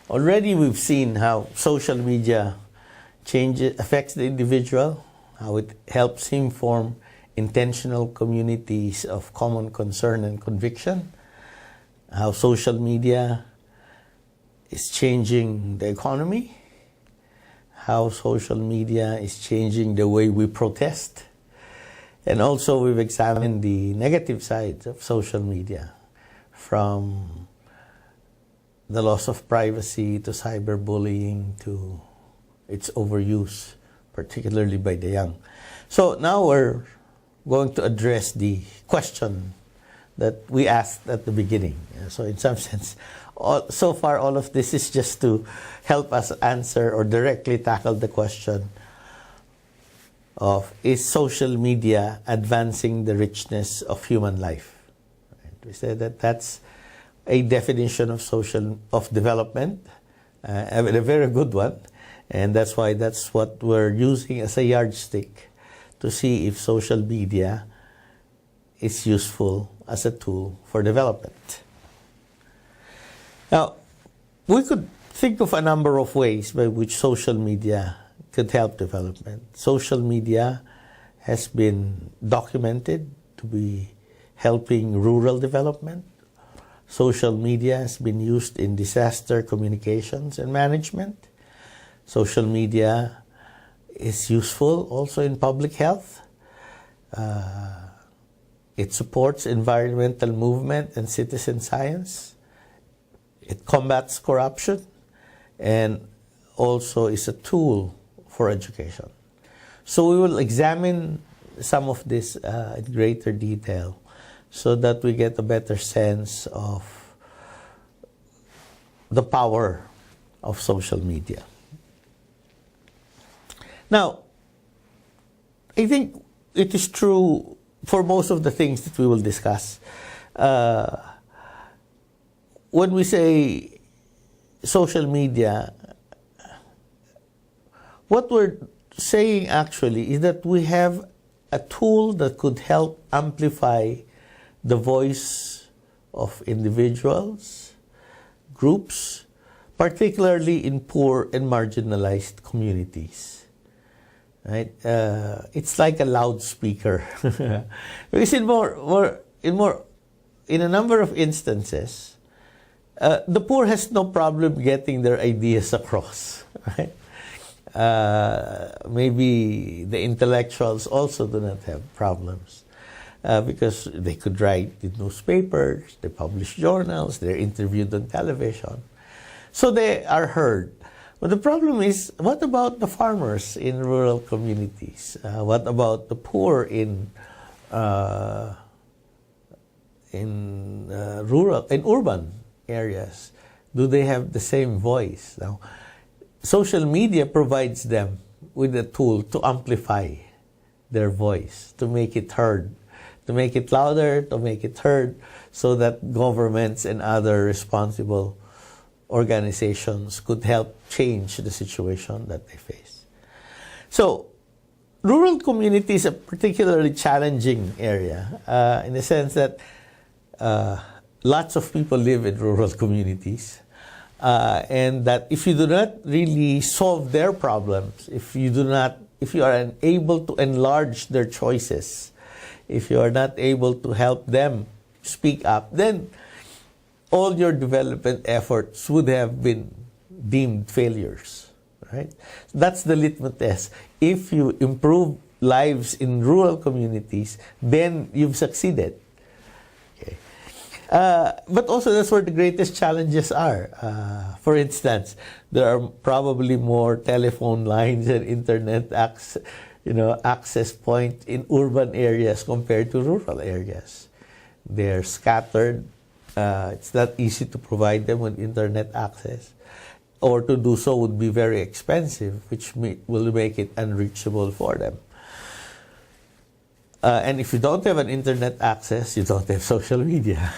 Already we've seen how social media affects the individual, how it helps him form intentional communities of common concern and conviction, how social media is changing the economy, how social media is changing the way we protest, and also we've examined the negative sides of social media, from the loss of privacy to cyberbullying to its overuse, particularly by the young. So now we're going to address the question that we asked at the beginning. So in some sense, so far all of this is just to help us answer or directly tackle the question of, is social media advancing the richness of human life? We said that that's a definition of development, a very good one, and that's why that's what we're using as a yardstick to see if social media is useful as a tool for development. Now, we could think of a number of ways by which social media could help development. Social media has been documented to be helping rural development. Social media has been used in disaster communications and management. Social media is useful also in public health. It supports environmental movement and citizen science. It combats corruption and also is a tool for education. So we will examine some of this in greater detail so that we get a better sense of the power of social media. Now, I think it is true for most of the things that we will discuss. When we say social media, what we're saying actually is that we have a tool that could help amplify the voice of individuals, groups, particularly in poor and marginalized communities. Right? It's like a loudspeaker. Because in a number of instances, the poor has no problem getting their ideas across. Right? Maybe the intellectuals also do not have problems because they could write in newspapers, they publish journals, they're interviewed on television. So they are heard. But the problem is, what about the farmers in rural communities? What about the poor in urban areas? Do they have the same voice? Now, social media provides them with a tool to amplify their voice, to make it heard, to make it louder, to make it heard, so that governments and other responsible organizations could help change the situation that they face. So, rural community is a particularly challenging area in the sense that lots of people live in rural communities, and that if you do not really solve their problems, if you are unable to enlarge their choices, if you are not able to help them speak up, then all your development efforts would have been deemed failures, right? That's the litmus test. If you improve lives in rural communities, then you've succeeded. Okay. But also that's where the greatest challenges are. For instance, there are probably more telephone lines and internet access points in urban areas compared to rural areas. They're scattered. It's not easy to provide them with internet access, or to do so would be very expensive, which will make it unreachable for them. And if you don't have an internet access, you don't have social media.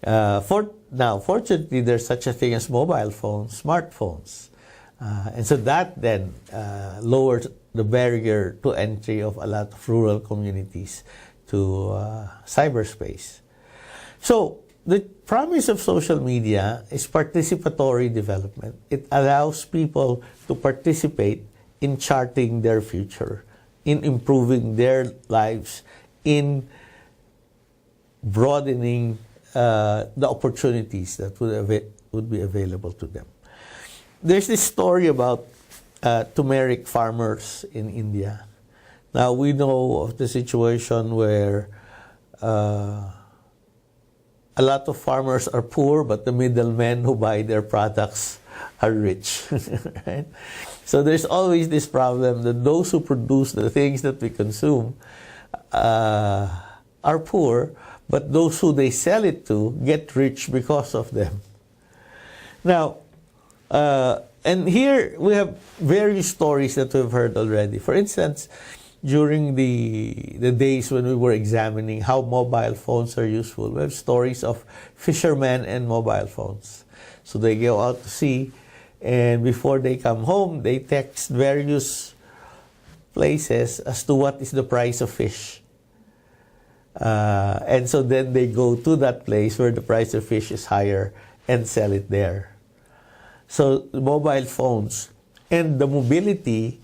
Fortunately, there's such a thing as mobile phones, smartphones. And so that then lowers the barrier to entry of a lot of rural communities to cyberspace. So, the promise of social media is participatory development. It allows people to participate in charting their future, in improving their lives, in broadening the opportunities that would be available to them. There's this story about turmeric farmers in India. Now, we know of the situation where a lot of farmers are poor, but the middlemen who buy their products are rich. Right? So there's always this problem that those who produce the things that we consume are poor, but those who they sell it to get rich because of them. Now, and here we have various stories that we've heard already. For instance, during the days when we were examining how mobile phones are useful, we have stories of fishermen and mobile phones. So they go out to sea, and before they come home, they text various places as to what is the price of fish. And so then they go to that place where the price of fish is higher and sell it there. So mobile phones and the mobility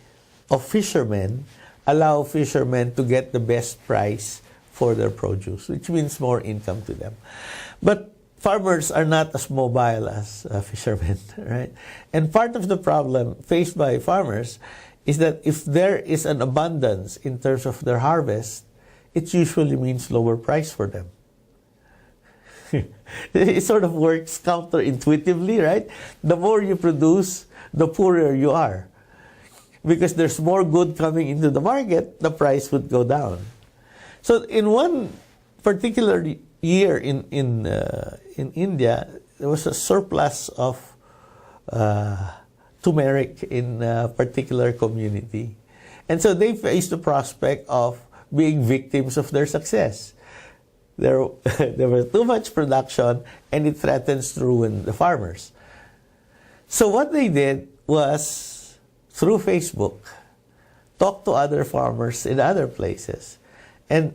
of fishermen allow fishermen to get the best price for their produce, which means more income to them. But farmers are not as mobile as fishermen, right? And part of the problem faced by farmers is that if there is an abundance in terms of their harvest, it usually means lower price for them. It sort of works counterintuitively, right? The more you produce, the poorer you are. Because there's more good coming into the market, the price would go down. So in one particular year in India, there was a surplus of turmeric in a particular community. And so they faced the prospect of being victims of their success. There was too much production, and it threatens to ruin the farmers. So what they did was, through Facebook, talk to other farmers in other places and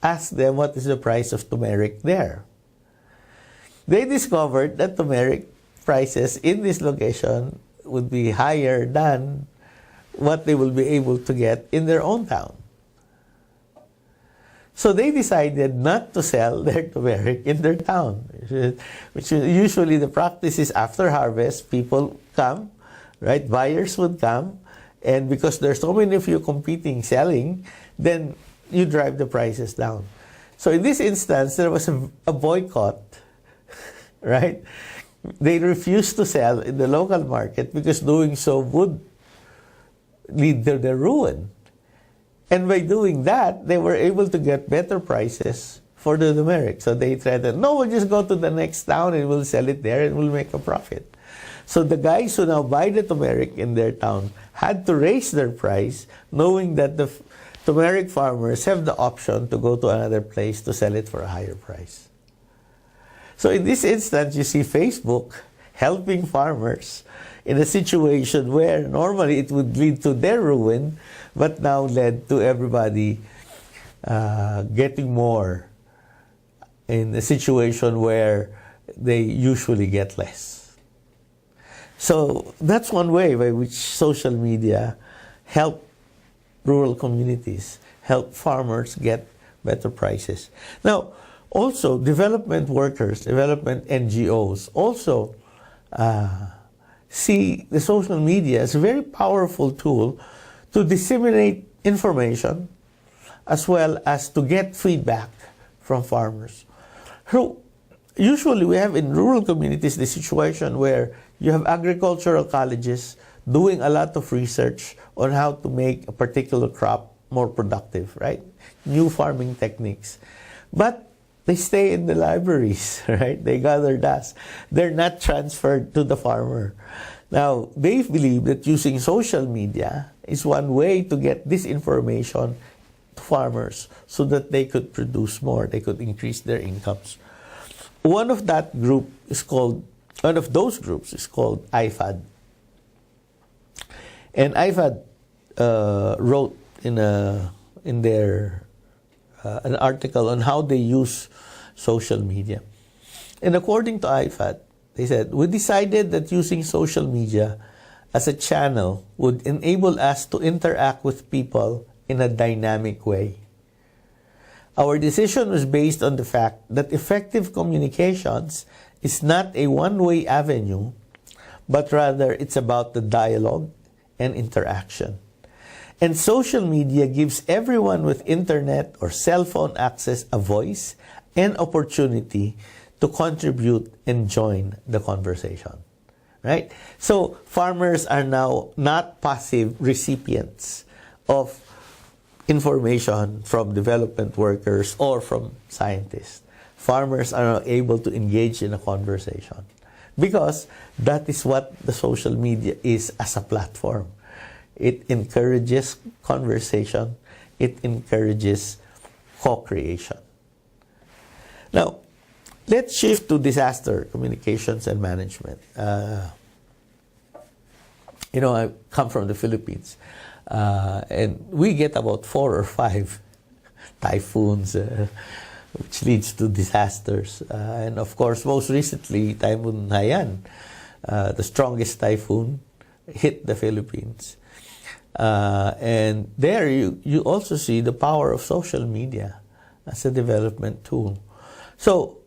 ask them what is the price of turmeric there. They discovered that turmeric prices in this location would be higher than what they will be able to get in their own town. So they decided not to sell their turmeric in their town, which usually the practice is after harvest, people come, right? Buyers would come, and because there's so many of you competing, selling, then you drive the prices down. So in this instance, there was a boycott, right? They refused to sell in the local market because doing so would lead to their ruin. And by doing that, they were able to get better prices for the turmeric. So they threatened, no, we'll just go to the next town and we'll sell it there and we'll make a profit. So the guys who now buy the turmeric in their town had to raise their price, knowing that the turmeric farmers have the option to go to another place to sell it for a higher price. So in this instance, you see Facebook helping farmers in a situation where normally it would lead to their ruin, but now led to everybody getting more in a situation where they usually get less. So that's one way by which social media help rural communities, help farmers get better prices. Now, also development workers, development NGOs also see the social media as a very powerful tool to disseminate information as well as to get feedback from farmers. So usually we have in rural communities the situation where you have agricultural colleges doing a lot of research on how to make a particular crop more productive, right? New farming techniques. But they stay in the libraries, right? They gather dust. They're not transferred to the farmer. Now, they believe that using social media is one way to get this information to farmers so that they could produce more, they could increase their incomes. One of those groups is called IFAD. And IFAD wrote in their an article on how they use social media. And according to IFAT, they said, we decided that using social media as a channel would enable us to interact with people in a dynamic way. Our decision was based on the fact that effective communications is not a one-way avenue, but rather it's about the dialogue and interaction. And social media gives everyone with internet or cell phone access a voice and opportunity to contribute and join the conversation. Right? So farmers are now not passive recipients of information from development workers or from scientists. Farmers are now able to engage in a conversation because that is what the social media is as a platform. It encourages conversation. It encourages co-creation. Now, let's shift to disaster communications and management. I come from the Philippines, and we get about 4 or 5 typhoons, which leads to disasters. And of course, most recently, Typhoon Haiyan, the strongest typhoon, hit the Philippines. And there you also see the power of social media as a development tool. So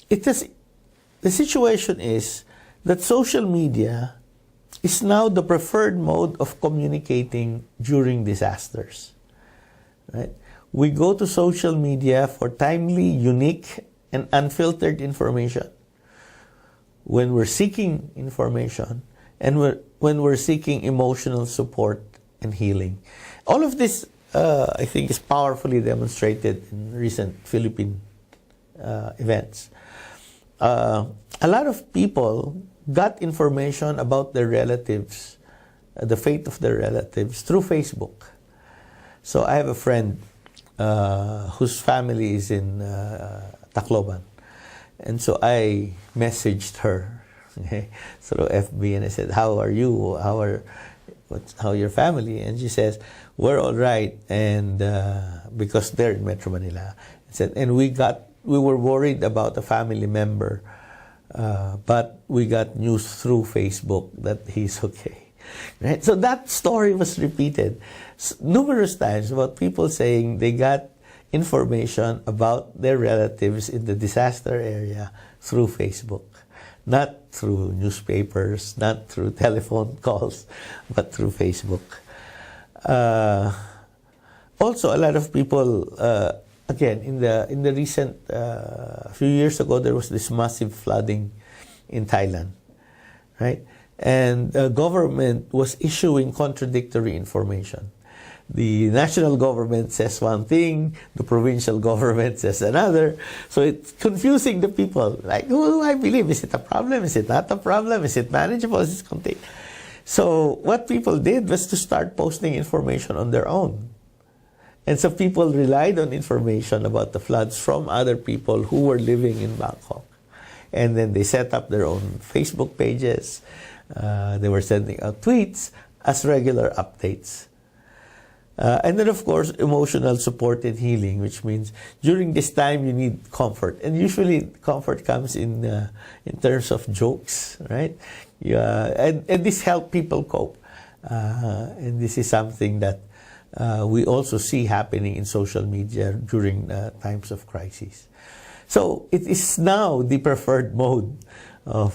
the situation is that social media is now the preferred mode of communicating during disasters. Right? We go to social media for timely, unique, and unfiltered information. When we're seeking information and when we're seeking emotional support and healing. All of this, I think, is powerfully demonstrated in recent Philippine events. A lot of people got information about their relatives, the fate of their relatives, through Facebook. So I have a friend whose family is in Tacloban. And so I messaged her through FB, and I said, how are you? How your family? And she says, we're all right. And because they're in Metro Manila. I said, and we were worried about a family member, but we got news through Facebook that he's okay. Right? So that story was repeated numerous times about people saying they got information about their relatives in the disaster area through Facebook. Not through newspapers, not through telephone calls, but through Facebook. Also, a lot of people, again, in the recent few years ago, there was this massive flooding in Thailand, right? And the government was issuing contradictory information. The national government says one thing, the provincial government says another. So it's confusing the people. Like, who do I believe? Is it a problem? Is it not a problem? Is it manageable? Is it contained? So what people did was to start posting information on their own. And so people relied on information about the floods from other people who were living in Bangkok. And then they set up their own Facebook pages. They were sending out tweets as regular updates. And then, of course, emotional support and healing, which means during this time you need comfort. And usually comfort comes in terms of jokes, right? And this helps people cope. And this is something that we also see happening in social media during times of crisis. So it is now the preferred mode of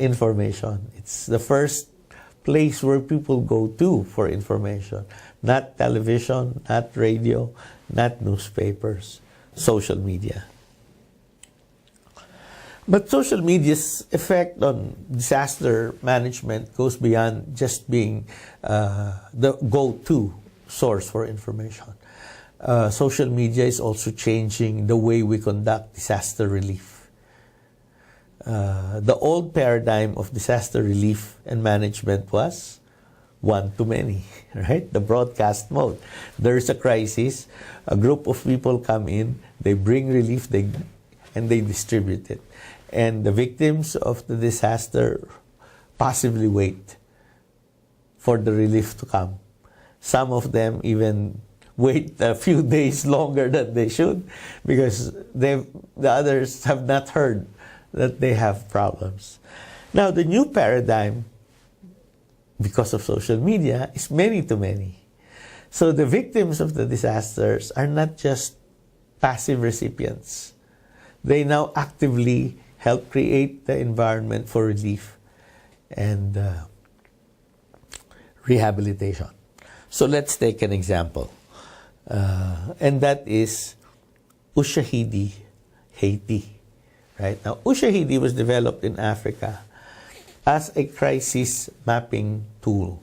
information. It's the first place where people go to for information. Not television, not radio, not newspapers, social media. But social media's effect on disaster management goes beyond just being the go-to source for information. Social media is also changing the way we conduct disaster relief. The old paradigm of disaster relief and management was one to many, right? The broadcast mode. There's a crisis, a group of people come in, they bring relief, and they distribute it. And the victims of the disaster passively wait for the relief to come. Some of them even wait a few days longer than they should because the others have not heard that they have problems. Now, the new paradigm, because of social media, is many to many. So the victims of the disasters are not just passive recipients. They now actively help create the environment for relief and rehabilitation. So let's take an example. And that is Ushahidi, Haiti. Right? Now, Ushahidi was developed in Africa as a crisis mapping tool.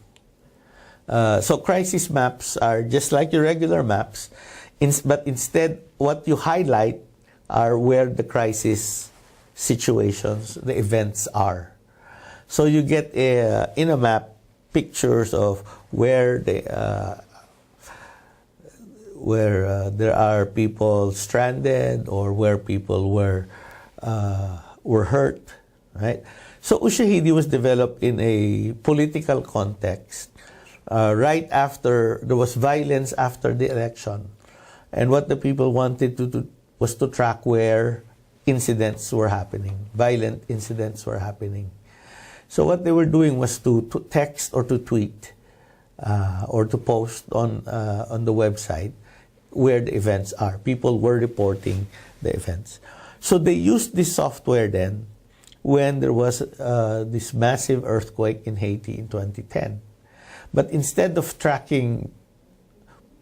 So crisis maps are just like your regular maps, but instead what you highlight are where the crisis situations, the events are. So you get in a map pictures of where there are people stranded or where people were hurt, right? So Ushahidi was developed in a political context right after there was violence after the election, and what the people wanted to do was to track where incidents were happening, violent incidents were happening. So what they were doing was to text or to tweet or to post on the website where the events are. People were reporting the events. So they used this software then when there was this massive earthquake in Haiti in 2010. But instead of tracking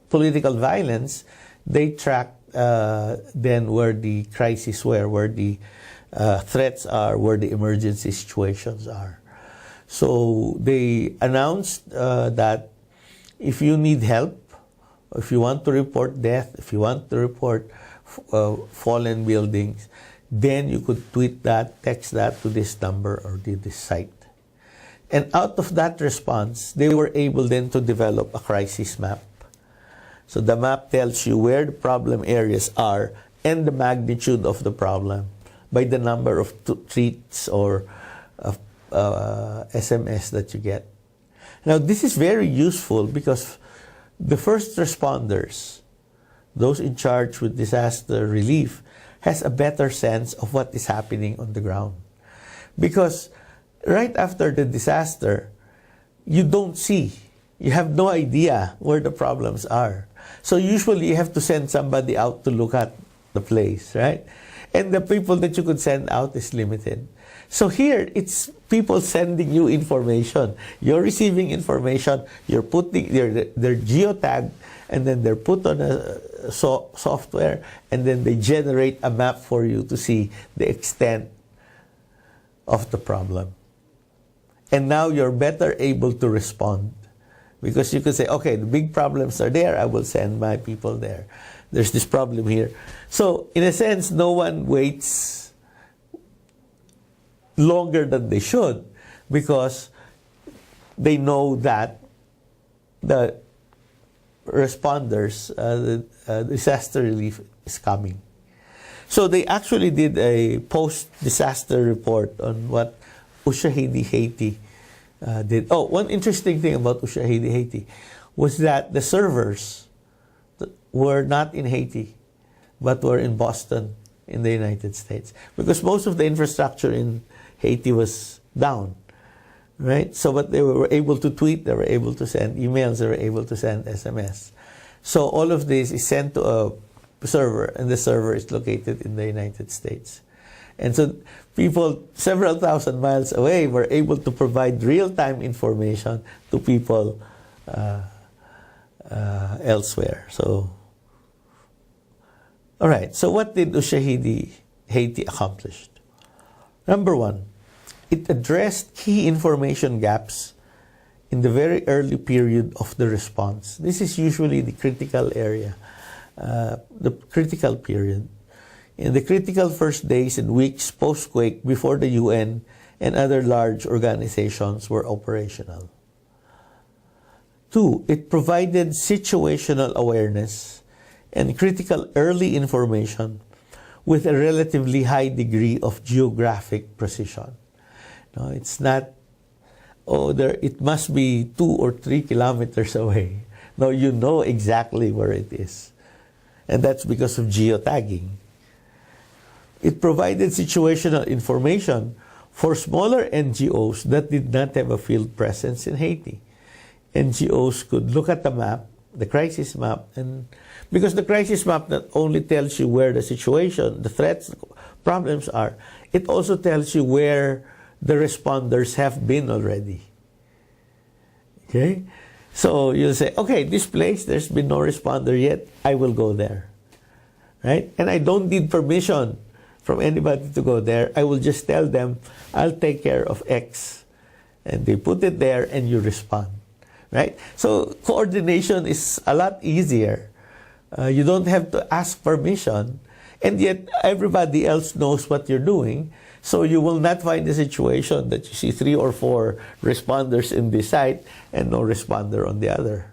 political violence, they tracked then where the crises were, where the threats are, where the emergency situations are. So they announced that if you need help, if you want to report death, if you want to report fallen buildings, then you could tweet that, text that to this number or to this site. And out of that response, they were able then to develop a crisis map. So the map tells you where the problem areas are and the magnitude of the problem by the number of tweets or SMS that you get. Now, this is very useful because the first responders, those in charge with disaster relief, has a better sense of what is happening on the ground. Because right after the disaster, you don't see, you have no idea where the problems are. So usually you have to send somebody out to look at the place, right? And the people that you could send out is limited. So here, it's people sending you information. You're receiving information, you're putting, they're geotagged, and then they're put on a software, and then they generate a map for you to see the extent of the problem. And now you're better able to respond. Because you could say, okay, the big problems are there, I will send my people there. There's this problem here. So, in a sense, no one waits longer than they should because they know that the responders, disaster relief is coming. So they actually did a post-disaster report on what Ushahidi, Haiti did. Oh, one interesting thing about Ushahidi, Haiti was that the servers were not in Haiti, but were in Boston in the United States. Because most of the infrastructure in Haiti was down, right? So, but they were able to tweet, they were able to send emails, they were able to send SMS. So all of this is sent to a server, and the server is located in the United States. And so people several thousand miles away were able to provide real-time information to people elsewhere. So, all right, so what did Ushahidi, Haiti accomplish? Number one, it addressed key information gaps in the very early period of the response. This is usually the critical area, the critical period. In the critical first days and weeks post-quake before the UN and other large organizations were operational. Two, it provided situational awareness and critical early information with a relatively high degree of geographic precision. No, it's not, it must be 2 or 3 kilometers away. Now you know exactly where it is. And that's because of geotagging. It provided situational information for smaller NGOs that did not have a field presence in Haiti. NGOs could look at the map, the crisis map, and because the crisis map not only tells you where the situation, the threats, problems are, it also tells you where the responders have been already. Okay? So you'll say, okay, this place, there's been no responder yet, I will go there. Right? And I don't need permission from anybody to go there. I will just tell them, I'll take care of X. And they put it there and you respond. Right? So coordination is a lot easier. You don't have to ask permission, and yet everybody else knows what you're doing. So you will not find a situation that you see 3 or 4 responders in this site and no responder on the other.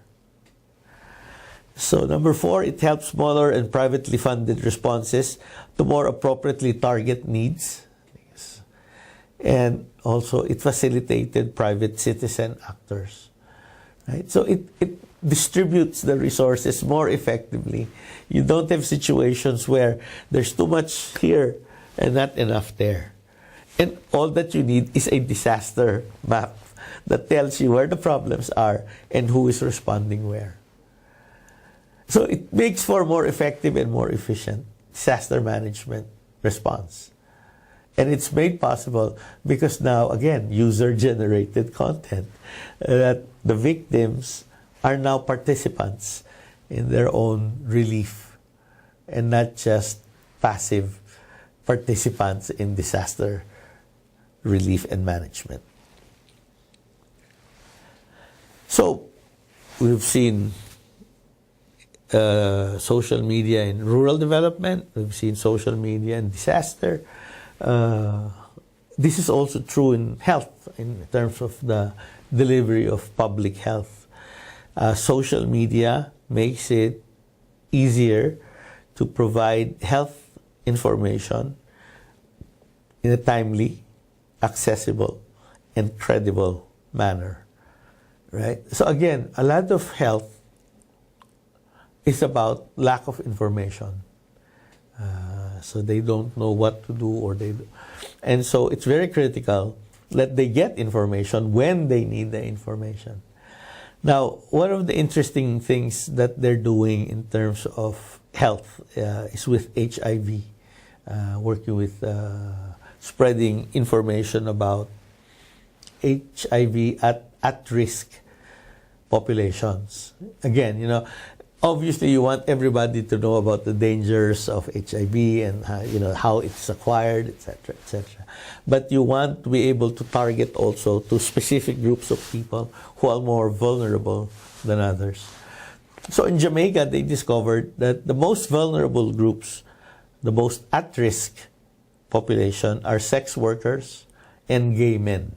So number 4, it helps smaller and privately funded responses to more appropriately target needs. And also it facilitated private citizen actors. Right? So it distributes the resources more effectively. You don't have situations where there's too much here and not enough there. And all that you need is a disaster map that tells you where the problems are and who is responding where. So it makes for more effective and more efficient disaster management response. And it's made possible because now, again, user-generated content, that the victims are now participants in their own relief and not just passive participants in disaster relief and management. So we've seen social media in rural development, we've seen social media in disaster. This is also true in health, in terms of the delivery of public health. Social media makes it easier to provide health information in a timely, accessible, and credible manner. Right? So again, a lot of health is about lack of information. So they don't know what to do, and so it's very critical that they get information when they need the information. Now, one of the interesting things that they're doing in terms of health is with HIV, working with spreading information about HIV at risk populations. Again, obviously, you want everybody to know about the dangers of HIV and how it's acquired, etc., etc. But you want to be able to target also to specific groups of people who are more vulnerable than others. So in Jamaica, they discovered that the most vulnerable groups, the most at-risk population, are sex workers and gay men.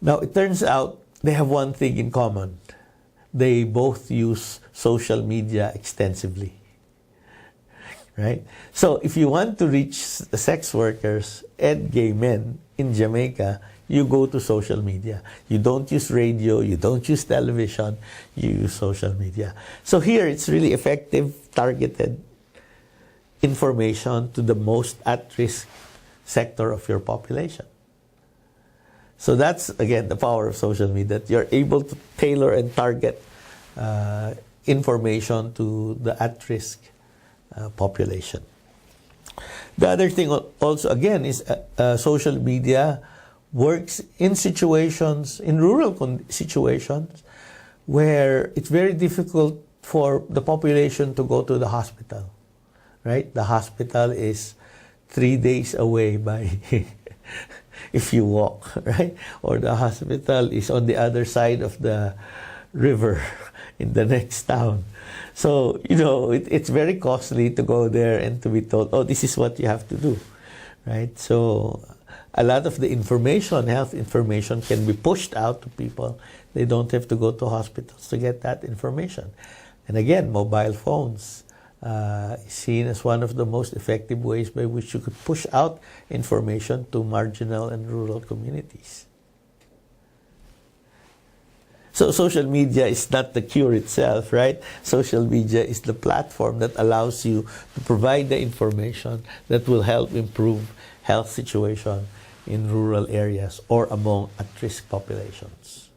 Now, it turns out they have one thing in common. They both use social media extensively, right? So if you want to reach the sex workers and gay men in Jamaica, you go to social media. You don't use radio, you don't use television, you use social media. So here it's really effective, targeted information to the most at-risk sector of your population. So that's, again, the power of social media, that you're able to tailor and target information to the at-risk population. The other thing also, again, is social media works in situations, in rural situations, where it's very difficult for the population to go to the hospital, right? The hospital is 3 days away by... if you walk, right? Or the hospital is on the other side of the river in the next town. So, it's very costly to go there and to be told, oh, this is what you have to do, right? So, a lot of the information, health information, can be pushed out to people. They don't have to go to hospitals to get that information. And again, mobile phones is seen as one of the most effective ways by which you could push out information to marginal and rural communities. So social media is not the cure itself, right? Social media is the platform that allows you to provide the information that will help improve health situation in rural areas or among at-risk populations.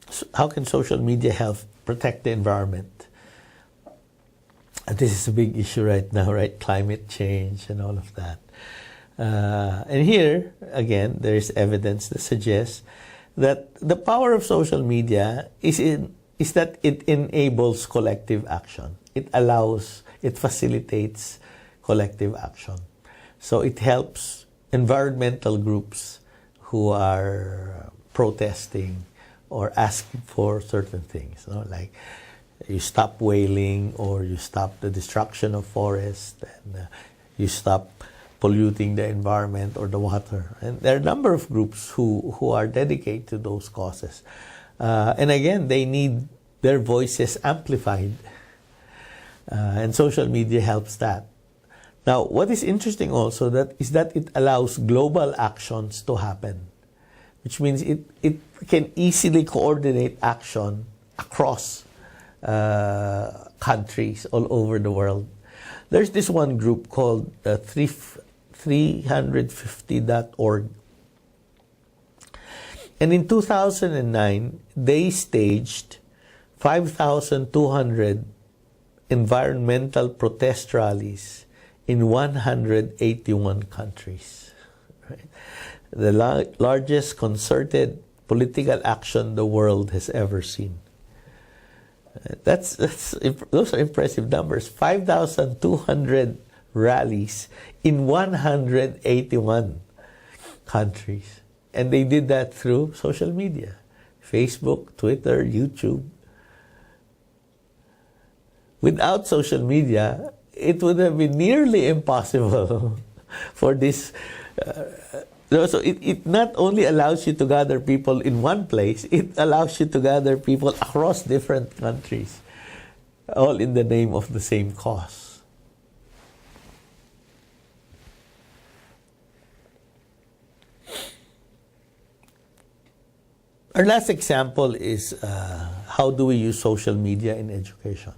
So how can social media help protect the environment? And this is a big issue right now, right? Climate change and all of that. And here, again, there is evidence that suggests that the power of social media is that it enables collective action. It facilitates collective action. So it helps environmental groups who are protesting or asking for certain things, like you stop whaling, or you stop the destruction of forests, and you stop polluting the environment or the water. And there are a number of groups who are dedicated to those causes. And again, they need their voices amplified. And social media helps that. Now, what is interesting also is that it allows global actions to happen, which means it can easily coordinate action across countries all over the world. There's this one group called 350.org. And in 2009, they staged 5,200 environmental protest rallies in 181 countries. Right? The largest concerted political action the world has ever seen. Those are impressive numbers. 5,200 rallies in 181 countries. And they did that through social media. Facebook, Twitter, YouTube. Without social media, it would have been nearly impossible for this. So it not only allows you to gather people in one place, it allows you to gather people across different countries, all in the name of the same cause. Our last example is how do we use social media in education?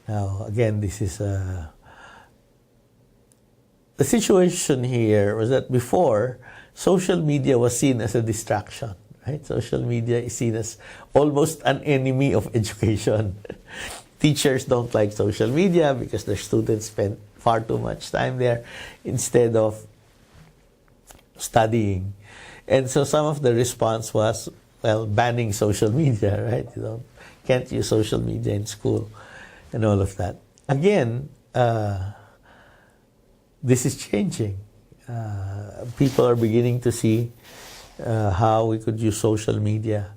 Now, again, this is the situation here was that before, social media was seen as a distraction, right? Social media is seen as almost an enemy of education. Teachers don't like social media because their students spend far too much time there instead of studying. And so some of the response was, well, banning social media, right? Can't use social media in school and all of that. Again, this is changing. People are beginning to see how we could use social media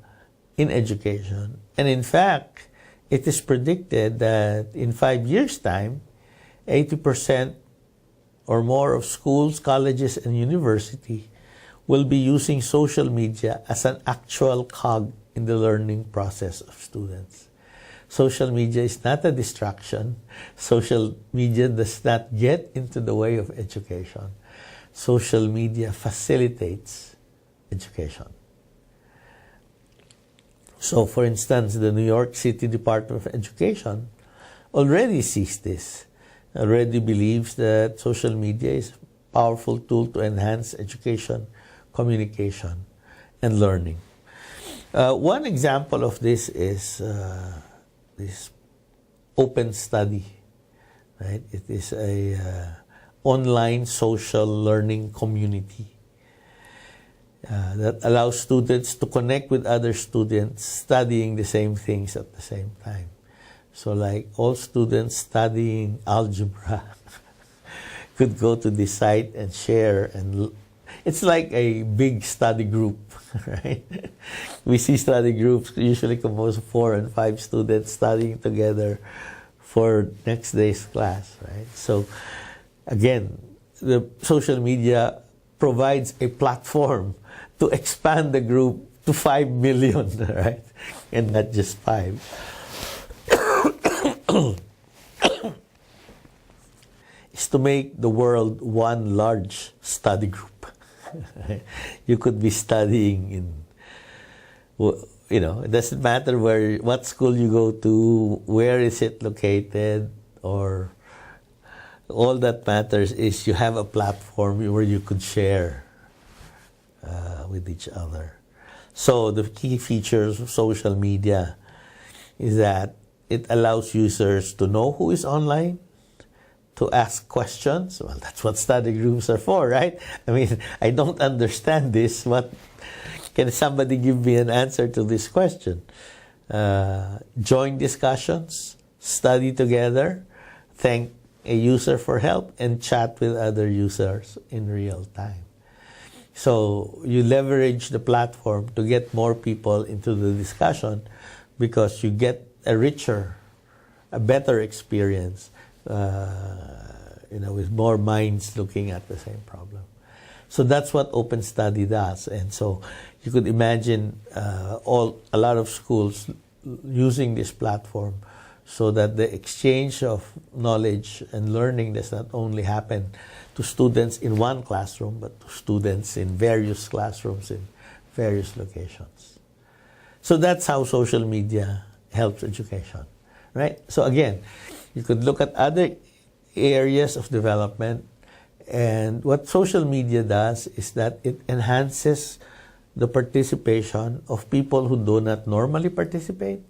in education. And in fact, it is predicted that in 5 years' time, 80% or more of schools, colleges, and universities will be using social media as an actual cog in the learning process of students. Social media is not a distraction. Social media does not get into the way of education. Social media facilitates education. So, for instance, the New York City Department of Education already sees this, already believes that social media is a powerful tool to enhance education, communication, and learning. One example of this is this open study, right? It is a online social learning community that allows students to connect with other students studying the same things at the same time. So like all students studying algebra could go to this site and share, and it's like a big study group, right? We see study groups usually composed of 4 and 5 students studying together for next day's class, right? So again, the social media provides a platform to expand the group to 5 million, right? And not just 5. Is to make the world one large study group. You could be studying it doesn't matter what school you go to, where is it located, or all that matters is you have a platform where you could share with each other. So the key features of social media is that it allows users to know who is online, to ask questions. Well, that's what study groups are for, right? I mean, I don't understand this. Can somebody give me an answer to this question? Join discussions, study together, thank a user for help, and chat with other users in real time. So you leverage the platform to get more people into the discussion because you get a richer, a better experience, with more minds looking at the same problem. So that's what Open Study does. And so you could imagine a lot of schools using this platform so that the exchange of knowledge and learning does not only happen to students in one classroom, but to students in various classrooms in various locations. So that's how social media helps education, right? So again, you could look at other areas of development, and what social media does is that it enhances the participation of people who do not normally participate,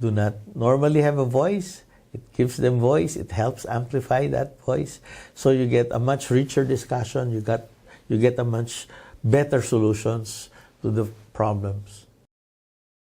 do not normally have a voice. It gives them voice. It helps amplify that voice. So you get a much richer discussion. You get a much better solutions to the problems